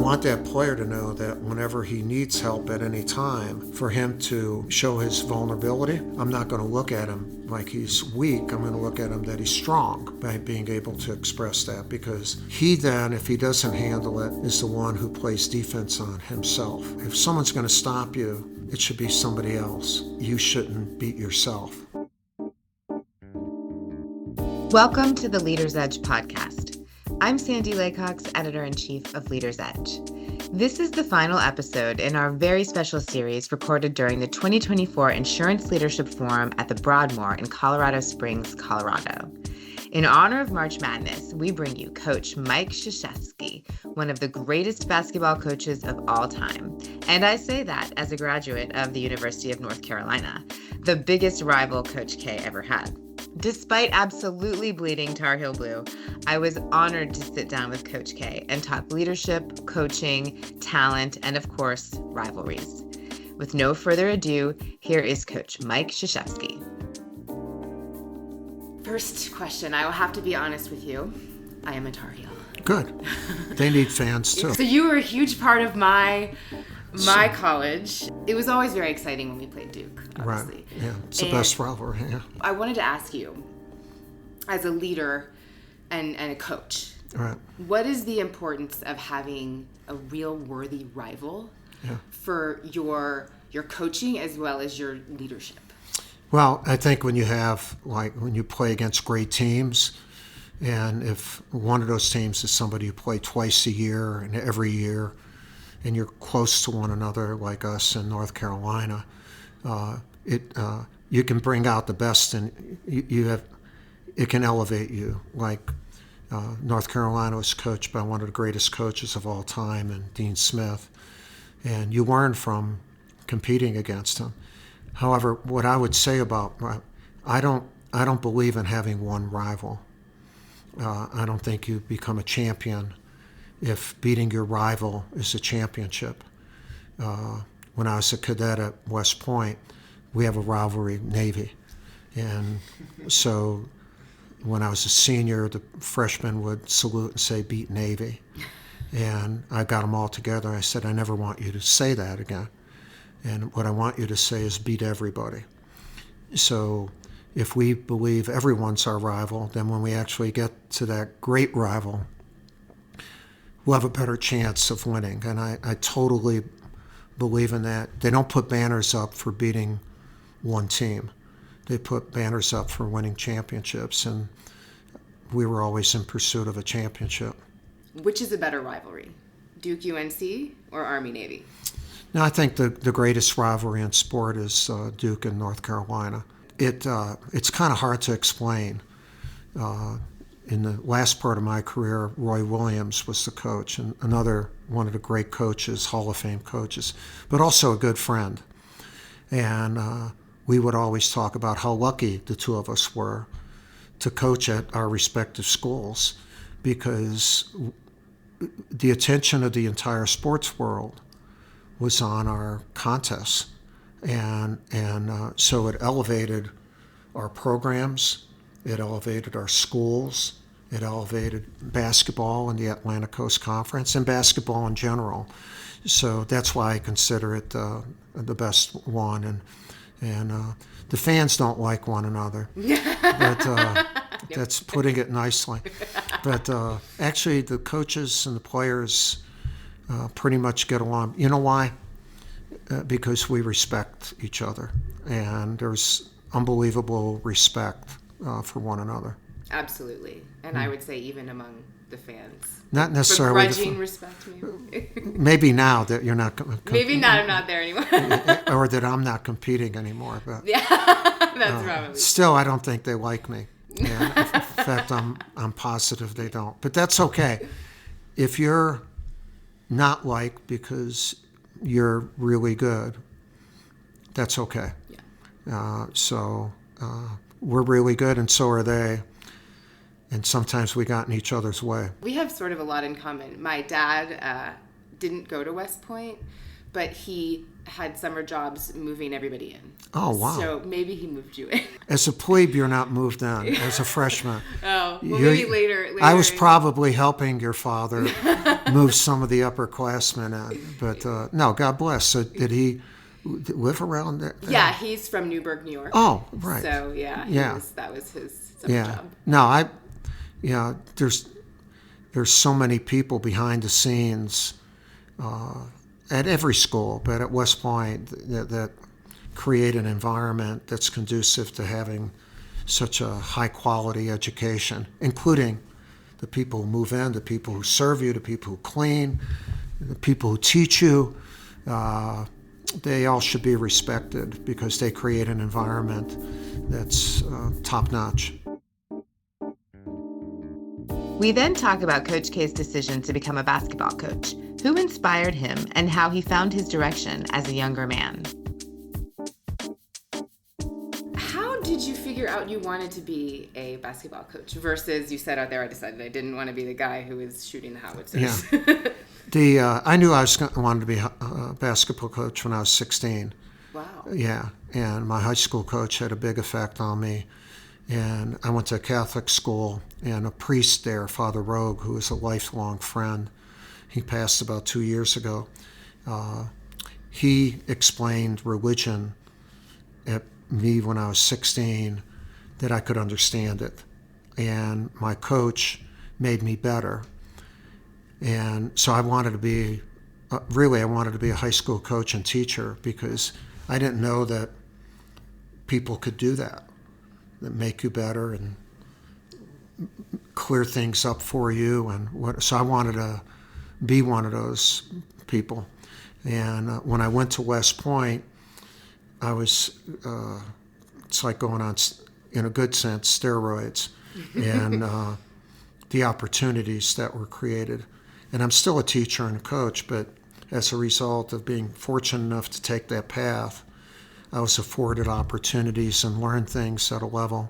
want that player to know that whenever he needs help at any time, for him to show his vulnerability, I'm not going to look at him like he's weak. I'm going to look at him that he's strong by being able to express that, because he then, if he doesn't handle it, is the one who plays defense on himself. If someone's going to stop you, it should be somebody else. You shouldn't beat yourself. Welcome to the Leader's Edge podcast. I'm Sandy Laycox, Editor-in-Chief of Leader's Edge. This is the final episode in our very special series recorded during the 2024 Insurance Leadership Forum at the Broadmoor in Colorado Springs, Colorado. In honor of March Madness, we bring you Coach Mike Krzyzewski, one of the greatest basketball coaches of all time. And I say that as a graduate of the University of North Carolina, the biggest rival Coach K ever had. Despite absolutely bleeding Tar Heel Blue, I was honored to sit down with Coach K and talk leadership, coaching, talent, and of course, rivalries. With no further ado, here is Coach Mike Krzyzewski. First question, I will have to be honest with you. I am a Tar Heel. Good. They need fans too. So you were a huge part of my college. It was always very exciting when we played Duke, obviously. Right. Yeah, it's the best rivalry. Yeah. I wanted to ask you, as a leader and a coach, right, what is the importance of having a real worthy rival for your coaching as well as your leadership? Well, I think when you play against great teams, and if one of those teams is somebody you play twice a year and every year, and you're close to one another like us in North Carolina, you can bring out the best, and it can elevate you. Like North Carolina was coached by one of the greatest coaches of all time, and Dean Smith, and you learn from competing against him. However, what I would say about I don't believe in having one rival. I don't think you become a champion if beating your rival is a championship. When I was a cadet at West Point, we have a rivalry, Navy. And so when I was a senior, the freshmen would salute and say, "Beat Navy." And I got them all together. I said, "I never want you to say that again. And what I want you to say is beat everybody." So if we believe everyone's our rival, then when we actually get to that great rival, we'll have a better chance of winning. And I totally believe in that. They don't put banners up for beating one team. They put banners up for winning championships, and we were always in pursuit of a championship. Which is a better rivalry, Duke UNC or Army Navy? Now, I think the greatest rivalry in sport is Duke and North Carolina. It's kind of hard to explain. In the last part of my career, Roy Williams was the coach, and another one of the great coaches, Hall of Fame coaches, but also a good friend. And we would always talk about how lucky the two of us were to coach at our respective schools, because the attention of the entire sports world was on our contests. And so it elevated our programs. It elevated our schools. It elevated basketball in the Atlantic Coast Conference and basketball in general. So that's why I consider it the best one. And the fans don't like one another, but that's putting it nicely. But actually, the coaches and the players pretty much get along. You know why? Because we respect each other, and there's unbelievable respect for one another. Absolutely. And I would say even among the fans. Not necessarily. Begrudging respect, maybe. Maybe now that you're not. Maybe not. I'm not there anymore. Or that I'm not competing anymore. But yeah, that's probably. Still, I don't think they like me. And in fact, I'm positive they don't. But that's okay. If you're not liked because you're really good, that's okay. Yeah. So we're really good, and so are they. And sometimes we got in each other's way. We have sort of a lot in common. My dad didn't go to West Point, but he had summer jobs moving everybody in. Oh, wow. So maybe he moved you in. As a plebe, you're not moved in. As a freshman. Oh, well, maybe later. I was probably helping your father move some of the upperclassmen in. But no, God bless. So did he live around there? Yeah, he's from Newburgh, New York. Oh, right. So, yeah, that was his summer job. No, there's so many people behind the scenes at every school, but at West Point that create an environment that's conducive to having such a high-quality education, including the people who move in, the people who serve you, the people who clean, the people who teach you. They all should be respected because they create an environment that's top-notch. We then talk about Coach K's decision to become a basketball coach, who inspired him, and how he found his direction as a younger man. How did you figure out you wanted to be a basketball coach versus you said out there, I decided I didn't want to be the guy who was shooting the howitzers? Yeah. I knew wanted to be a basketball coach when I was 16. Wow. Yeah, and my high school coach had a big effect on me. And I went to a Catholic school, and a priest there, Father Rogue, who was a lifelong friend, he passed about 2 years ago. He explained religion at me when I was 16, that I could understand it. And my coach made me better. And so I wanted to be, I wanted to be a high school coach and teacher because I didn't know that people could do that make you better and clear things up for you. So I wanted to be one of those people. And when I went to West Point, I was, it's like going on, in a good sense, steroids, and the opportunities that were created. And I'm still a teacher and a coach, but as a result of being fortunate enough to take that path, I was afforded opportunities and learned things at a level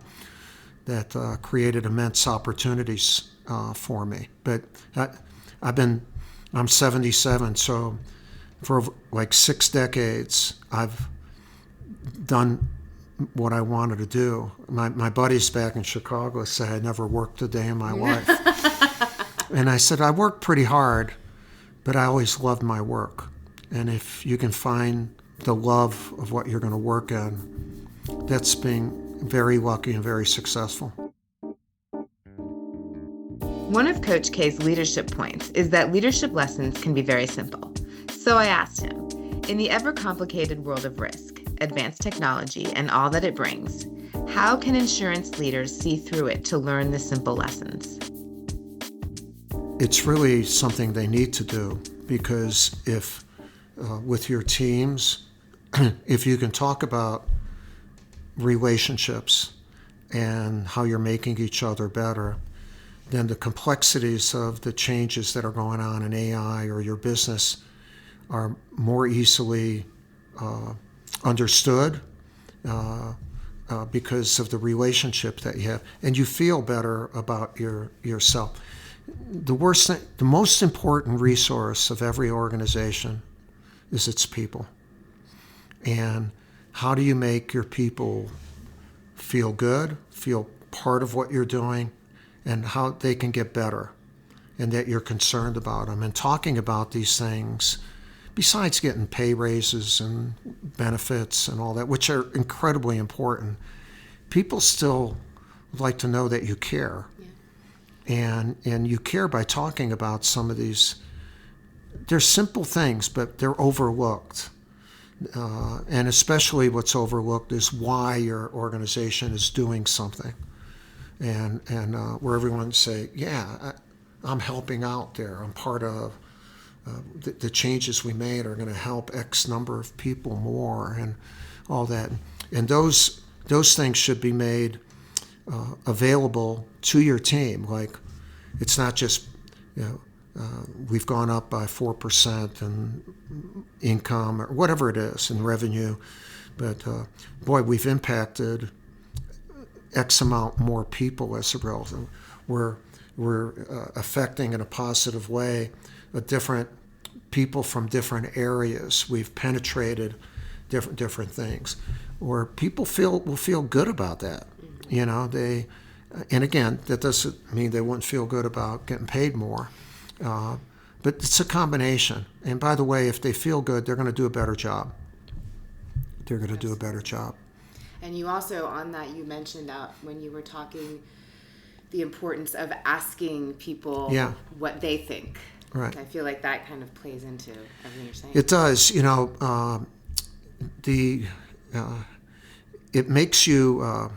that created immense opportunities for me. But I'm 77, so for like 6 decades, I've done what I wanted to do. My buddies back in Chicago say I never worked a day in my life. And I said, I worked pretty hard, but I always loved my work. And if you can find the love of what you're going to work in, that's being very lucky and very successful. One of Coach K's leadership points is that leadership lessons can be very simple. So I asked him, in the ever-complicated world of risk, advanced technology, and all that it brings, how can insurance leaders see through it to learn the simple lessons? It's really something they need to do, because if with your teams, if you can talk about relationships and how you're making each other better, then the complexities of the changes that are going on in AI or your business are more easily understood because of the relationship that you have, and you feel better about yourself. The most important resource of every organization is its people. And how do you make your people feel good, feel part of what you're doing, and how they can get better, and that you're concerned about them, and talking about these things, besides getting pay raises and benefits and all that, which are incredibly important, people still like to know that you care. Yeah. And you care by talking about some of these. They're simple things, but they're overlooked. And especially what's overlooked is why your organization is doing something. And where everyone say, yeah, I'm helping out there. I'm part of the changes we made are going to help X number of people more, and all that. And those things should be made available to your team. Like, it's not just, we've gone up by 4% in income or whatever it is in revenue, but boy, we've impacted X amount more people as a result. We're affecting in a positive way a different people from different areas. We've penetrated different things, or people will feel good about that. You know, and again, that doesn't mean they wouldn't feel good about getting paid more, but it's a combination. And by the way, if they feel good, they're going to do a better job. They're going to do a better job. And you also, on that, you mentioned when you were talking, the importance of asking people what they think. Right. I feel like that kind of plays into everything you're saying. It does. You know, it makes you,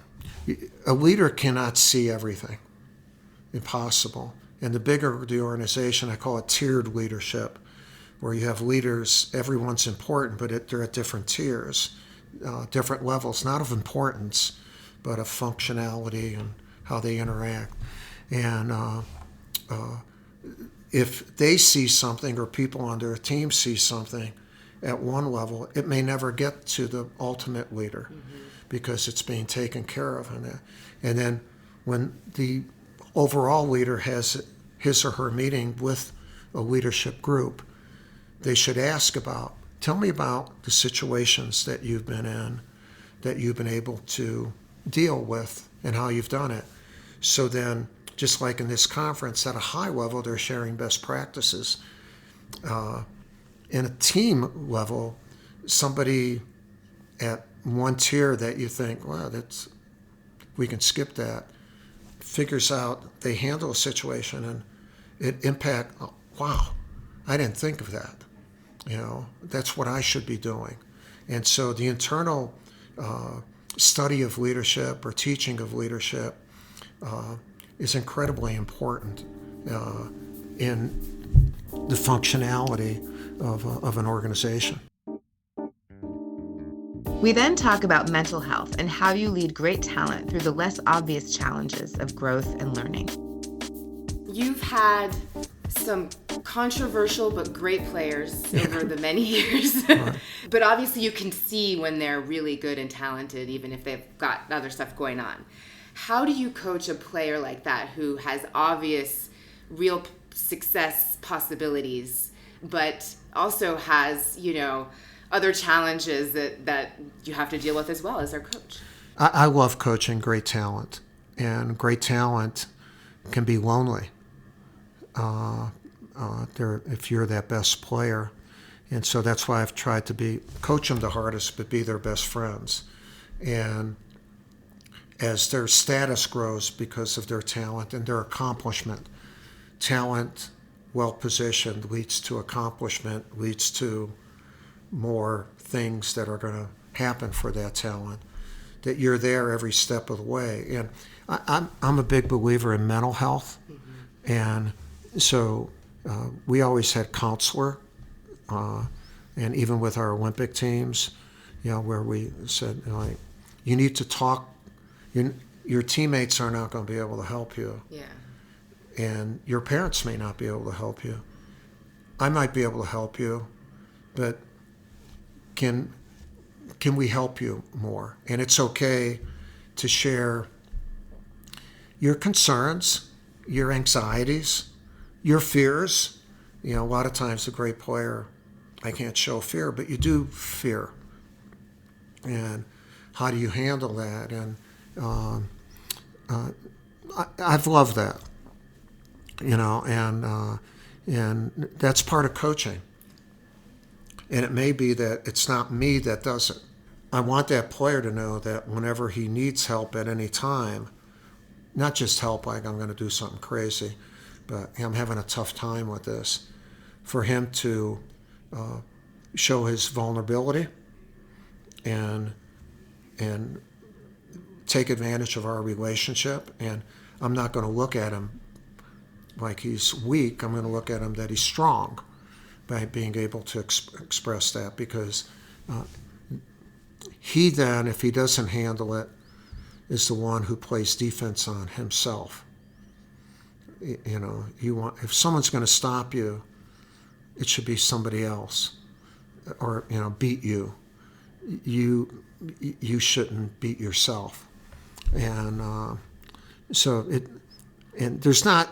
a leader cannot see everything. Impossible. And the bigger the organization, I call it tiered leadership, where you have leaders, everyone's important, but they're at different tiers, different levels, not of importance, but of functionality and how they interact. And if they see something, or people on their team see something at one level, it may never get to the ultimate leader because it's being taken care of. And then when the overall leader has his or her meeting with a leadership group, they should ask tell me about the situations that you've been in, that you've been able to deal with, and how you've done it. So then, just like in this conference, at a high level, they're sharing best practices. In a team level, somebody at one tier that you think, well, we can skip that, figures out they handle a situation and it wow, I didn't think of that. You know, that's what I should be doing. And so the internal study of leadership or teaching of leadership is incredibly important in the functionality of an organization. We then talk about mental health and how you lead great talent through the less obvious challenges of growth and learning. You've had some controversial but great players over the many years. Right. But obviously you can see when they're really good and talented, even if they've got other stuff going on. How do you coach a player like that who has obvious real success possibilities, but also has, other challenges that you have to deal with as well as their coach? I love coaching great talent, and great talent can be lonely if you're that best player. And so that's why I've tried to coach them the hardest, but be their best friends. And as their status grows because of their talent and their accomplishment, talent well positioned leads to accomplishment, leads to more things that are going to happen for that talent, that you're there every step of the way. And I'm a big believer in mental health. Mm-hmm. And so we always had counselor, and even with our Olympic teams, where we said, you need to talk. Your teammates are not going to be able to help you. Yeah. And your parents may not be able to help you. I might be able to help you, but can we help you more? And it's okay to share your concerns, your anxieties, your fears. A lot of times a great player, I can't show fear, but you do fear. And how do you handle that? And I've loved that, and that's part of coaching. And it may be that it's not me that does it. I want that player to know that whenever he needs help at any time, not just help like I'm going to do something crazy, but I'm having a tough time with this, for him to show his vulnerability and take advantage of our relationship. And I'm not going to look at him like he's weak. I'm going to look at him that he's strong by being able to express that, because he then, if he doesn't handle it, is the one who plays defense on himself. If someone's going to stop you, it should be somebody else, or beat you. You shouldn't beat yourself. And and there's not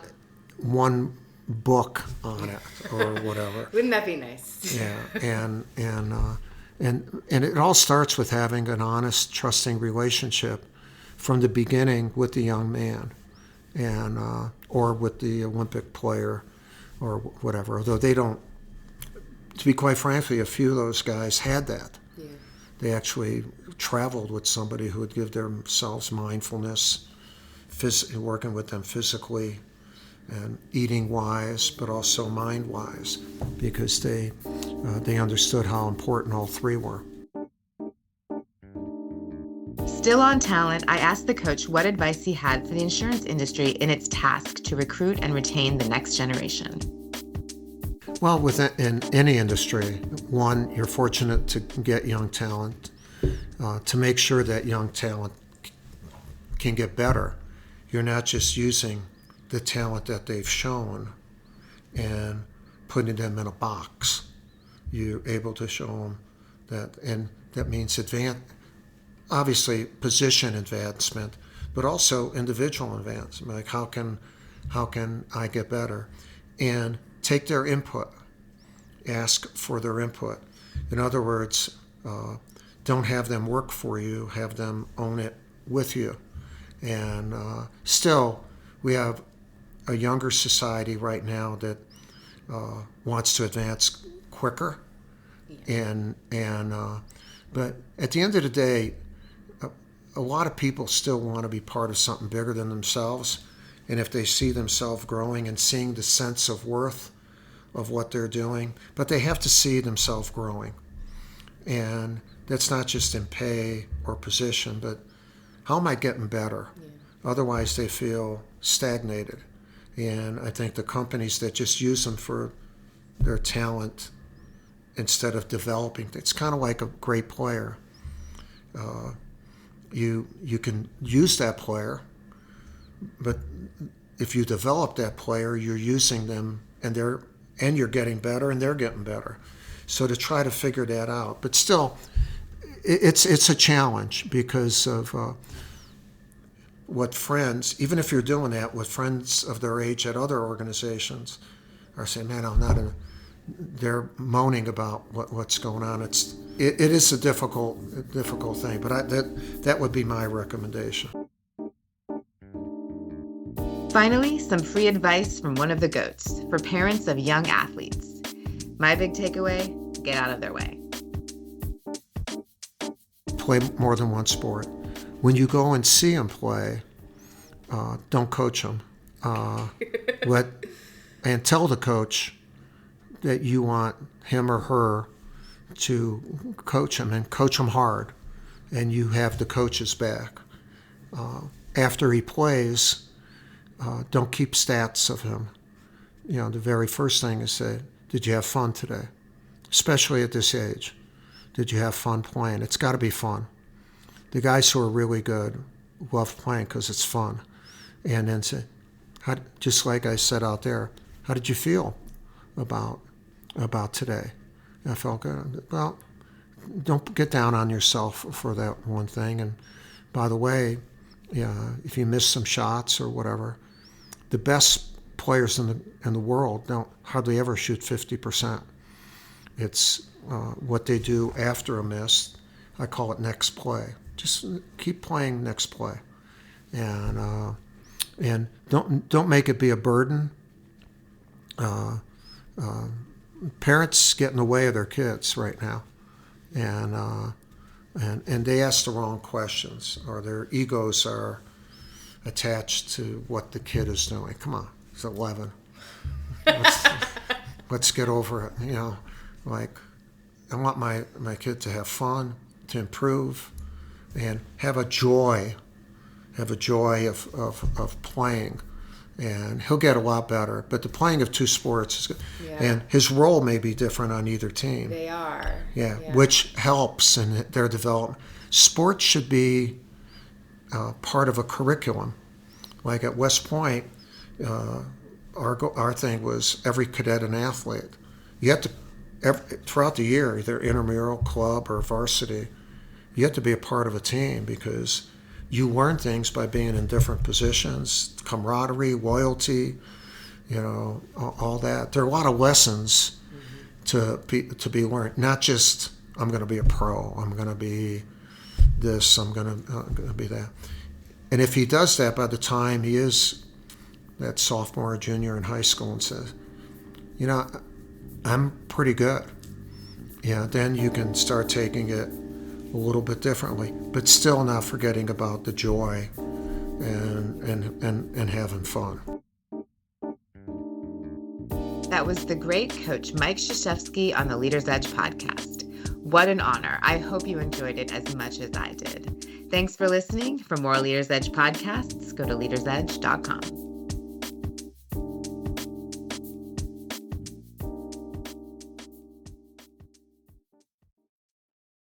one book on it or whatever. Wouldn't that be nice? Yeah, and it all starts with having an honest, trusting relationship from the beginning with the young man, and or with the Olympic player, or whatever. Although they don't, to be quite frankly, a few of those guys had that. Yeah. They actually traveled with somebody who would give themselves mindfulness, working with them physically and eating wise, but also mind wise, because they understood how important all three were. Still on talent, I asked the coach what advice he had for the insurance industry in its task to recruit and retain the next generation. Well, in any industry, one, you're fortunate to get young talent. To make sure that young talent can get better, you're not just using the talent that they've shown and putting them in a box. You're able to show them that, and that means obviously position advancement, but also individual advancement. Like how can I get better? And take their input, ask for their input. In other words, don't have them work for you, have them own it with you. And still, we have a younger society right now that wants to advance quicker. Yeah. But at the end of the day, a lot of people still want to be part of something bigger than themselves. And if they see themselves growing and seeing the sense of worth of what they're doing, but they have to see themselves growing. And that's not just in pay or position, but how am I getting better? Yeah. Otherwise, they feel stagnated. And I think the companies that just use them for their talent instead of developing, it's kind of like a great player. You can use that player, but if you develop that player, you're using them, and you're getting better, and they're getting better. So to try to figure that out, but still, it's a challenge because of what friends, even if you're doing that with friends of their age at other organizations, are saying, "Man, I'm not in." They're moaning about what's going on. It is a difficult thing, but that would be my recommendation. Finally, some free advice from one of the GOATs for parents of young athletes. My big takeaway: get out of their way. Play more than one sport. When you go and see them play, don't coach them. And tell the coach that you want him or her to coach him, and coach him hard, and you have the coach's back. After he plays, don't keep stats of him. The very first thing is say, did you have fun today? Especially at this age. Did you have fun playing? It's got to be fun. The guys who are really good love playing because it's fun. And then say, just like I said out there, how did you feel about today? I felt good. Well, don't get down on yourself for that one thing. And by the way, if you miss some shots or whatever, the best players in the world don't hardly ever shoot 50%. It's what they do after a miss. I call it next play. Just keep playing next play, and don't make it be a burden. Parents get in the way of their kids right now, and they ask the wrong questions, or their egos are attached to what the kid is doing. Come on, he's 11. Let's get over it. Like, I want my kid to have fun, to improve, and have a joy of playing. And he'll get a lot better. But the playing of two sports is good. Yeah. And his role may be different on either team. They are. Yeah. Which helps in their development. Sports should be part of a curriculum. Like at West Point, our thing was every cadet an athlete. You have to, throughout the year, either intramural, club, or varsity, you have to be a part of a team because you learn things by being in different positions, camaraderie, loyalty, all that. There are a lot of lessons to be learned. Not just I'm going to be a pro. I'm going to be this. I'm going to be that. And if he does that by the time he is that sophomore or junior in high school and says, I'm pretty good. Then you can start taking it a little bit differently, but still not forgetting about the joy and having fun. That was the great coach Mike Krzyzewski on the Leader's Edge podcast. What an honor. I hope you enjoyed it as much as I did. Thanks for listening. For more Leader's Edge podcasts, go to leadersedge.com.